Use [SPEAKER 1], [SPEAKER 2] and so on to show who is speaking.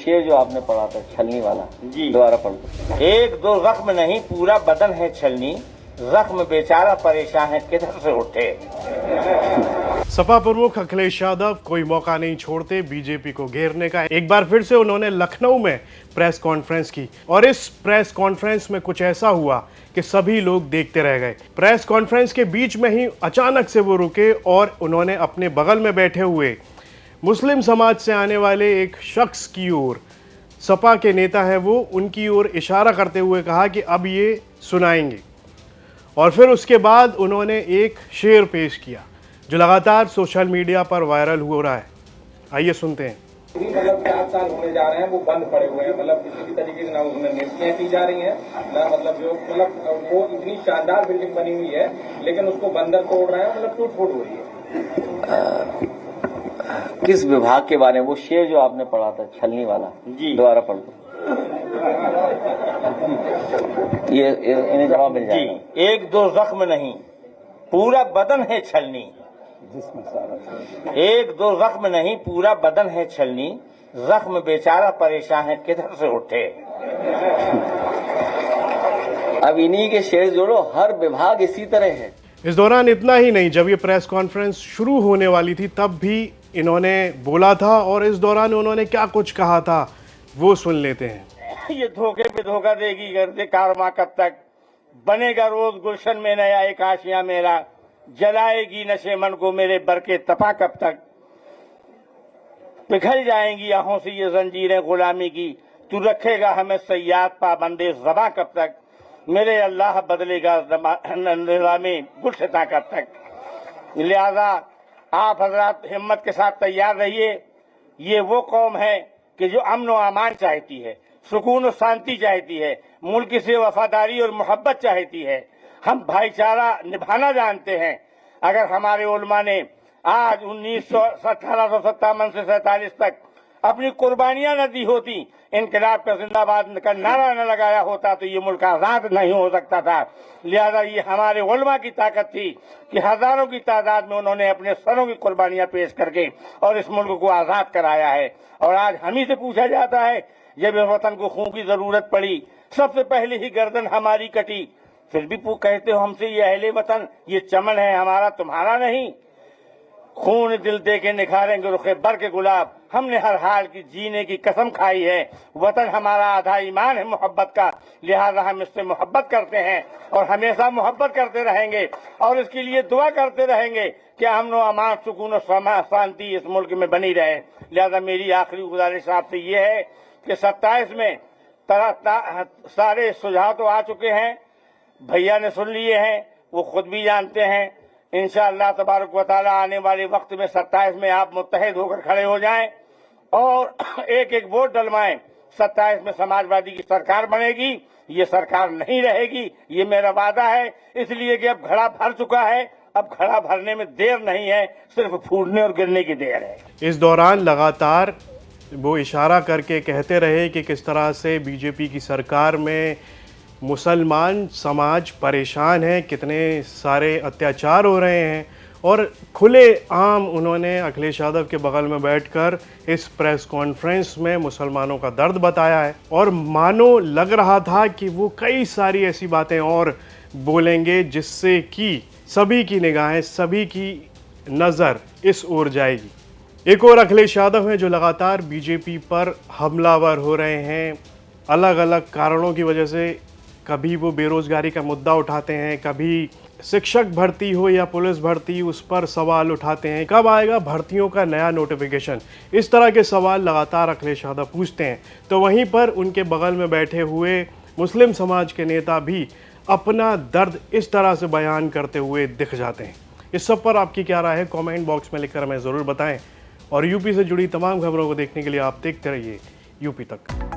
[SPEAKER 1] शेर जो आपने पढ़ा था छलनी वाला जी, दोबारा पढ़ दो। एक दो जख्म नहीं पूरा बदन है छलनी, जख्म बेचारा परेशान है किधर से उठे।
[SPEAKER 2] सपा प्रमुख अखिलेश यादव कोई मौका नहीं छोड़ते बीजेपी को घेरने का। एक बार फिर से उन्होंने लखनऊ में प्रेस कॉन्फ्रेंस की और इस प्रेस कॉन्फ्रेंस में कुछ ऐसा हुआ कि सभी लोग देखते रह गए। प्रेस कॉन्फ्रेंस के बीच में ही अचानक से वो रुके और उन्होंने अपने बगल में बैठे हुए मुस्लिम समाज से आने वाले एक शख्स की ओर, सपा के नेता है वो, उनकी ओर इशारा करते हुए कहा कि अब ये सुनाएंगे। और फिर उसके बाद उन्होंने एक शेर पेश किया जो लगातार सोशल मीडिया पर वायरल हो रहा है। आइए सुनते हैं।
[SPEAKER 3] मतलब 4 साल होने जा रहे हैं वो बंद पड़े हुए हैं, मतलब किसी भी तरीके से ना उसमें नियुक्तियां की जा रही हैं ना, मतलब वो इतनी शानदार बिल्डिंग बनी हुई है लेकिन उसको बंदर तोड़ रहे हैं, मतलब टूट फूट हो रही है।
[SPEAKER 1] किस विभाग के बारे में वो शेर जो आपने पढ़ा था छलनी वाला जी, दोबारा पढ़ दो। ये इन्हें जवाब मिल जाएगा जी। एक दो जख्म नहीं पूरा बदन है छलनी, जिसमें सारा एक दो जख्म नहीं पूरा बदन है छलनी, जख्म बेचारा परेशान है किधर से उठे। अब इन्हीं के शेर जोड़ो, हर विभाग इसी तरह है।
[SPEAKER 2] इस दौरान इतना ही नहीं, जब ये प्रेस कॉन्फ्रेंस शुरू होने वाली थी तब भी इन्होंने बोला था और इस दौरान उन्होंने क्या कुछ कहा था वो सुन लेते हैं।
[SPEAKER 4] ये धोखे पे धोखा देगी करते कारवां कब तक, बनेगा रोज गुलशन में नया एक आशिया मेरा, जलाएगी नशे मन को मेरे बरके तपा कब तक, पिघल जाएंगी आहों से ये जंजीरें गुलामी की, तू रखेगा हमें सयाद पाबंदे ज़बां कब तक, मेरे अल्लाह बदलेगा निज़ामे गुलशता कब तक। लिहाजा आप हजरात हिम्मत के साथ तैयार रहिए। ये वो कौम है कि जो अमन और अमान चाहती है, सुकून और शांति चाहती है, मुल्क से वफादारी और मोहब्बत चाहती है। हम भाईचारा निभाना जानते हैं। अगर हमारे उलमा ने आज 1857 से 47 तक अपनी कुर्बानियां न दी होती, इनकलाब का जिंदाबाद का नारा न लगाया होता तो ये मुल्क आजाद नहीं हो सकता था। लिहाजा ये हमारे उलमा की ताकत थी कि हजारों की तादाद में उन्होंने अपने सरों की कुर्बानियां पेश करके और इस मुल्क को आजाद कराया है। और आज हम ही से पूछा जाता है, जब इस वतन को खून की जरूरत पड़ी सबसे पहले ही गर्दन हमारी कटी, फिर भी कहते हो हमसे ये अहले वतन, ये चमन है हमारा तुम्हारा नहीं। खून दिल दे के निखारेंगे रुखे बर के गुलाब, हमने हर हाल की जीने की कसम खाई है। वतन हमारा आधा ईमान है मोहब्बत का, लिहाजा हम इससे मोहब्बत करते हैं और हमेशा मोहब्बत करते रहेंगे और इसके लिए दुआ करते रहेंगे कि अमन व अमान, सुकून और शांति इस मुल्क में बनी रहे। लिहाजा मेरी आखिरी गुजारिश आपसे ये है कि 27 में सारे सुझाव तो आ चुके हैं, भैया ने सुन लिए हैं, वो खुद भी जानते हैं। इंशाअल्लाह तबारक व तआला आने वाले वक्त में 27 में आप मुत्तहिद होकर खड़े हो जाएं और एक एक वोट डलवाएं। 27 में समाजवादी की सरकार बनेगी, ये सरकार नहीं रहेगी, ये मेरा वादा है। इसलिए कि अब घड़ा भर चुका है, अब घड़ा भरने में देर नहीं है, सिर्फ फूटने और गिरने की देर है।
[SPEAKER 2] इस दौरान लगातार वो इशारा करके कहते रहे कि किस तरह से बीजेपी की सरकार में मुसलमान समाज परेशान है, कितने सारे अत्याचार हो रहे हैं और खुले आम उन्होंने अखिलेश यादव के बगल में बैठकर इस प्रेस कॉन्फ्रेंस में मुसलमानों का दर्द बताया है। और मानो लग रहा था कि वो कई सारी ऐसी बातें और बोलेंगे जिससे कि सभी की निगाहें, सभी की नज़र इस ओर जाएगी। एक और अखिलेश यादव हैं जो लगातार बीजेपी पर हमलावर हो रहे हैं अलग अलग कारणों की वजह से। कभी वो बेरोजगारी का मुद्दा उठाते हैं, कभी शिक्षक भर्ती हो या पुलिस भर्ती, उस पर सवाल उठाते हैं, कब आएगा भर्तियों का नया नोटिफिकेशन। इस तरह के सवाल लगातार अखिलेश यादव पूछते हैं। तो वहीं पर उनके बगल में बैठे हुए मुस्लिम समाज के नेता भी अपना दर्द इस तरह से बयान करते हुए दिख जाते हैं। इस सब पर आपकी क्या राय है, कमेंट बॉक्स में लिखकर हमें ज़रूर बताएं। और यूपी से जुड़ी तमाम खबरों को देखने के लिए आप देखते रहिए यूपी तक।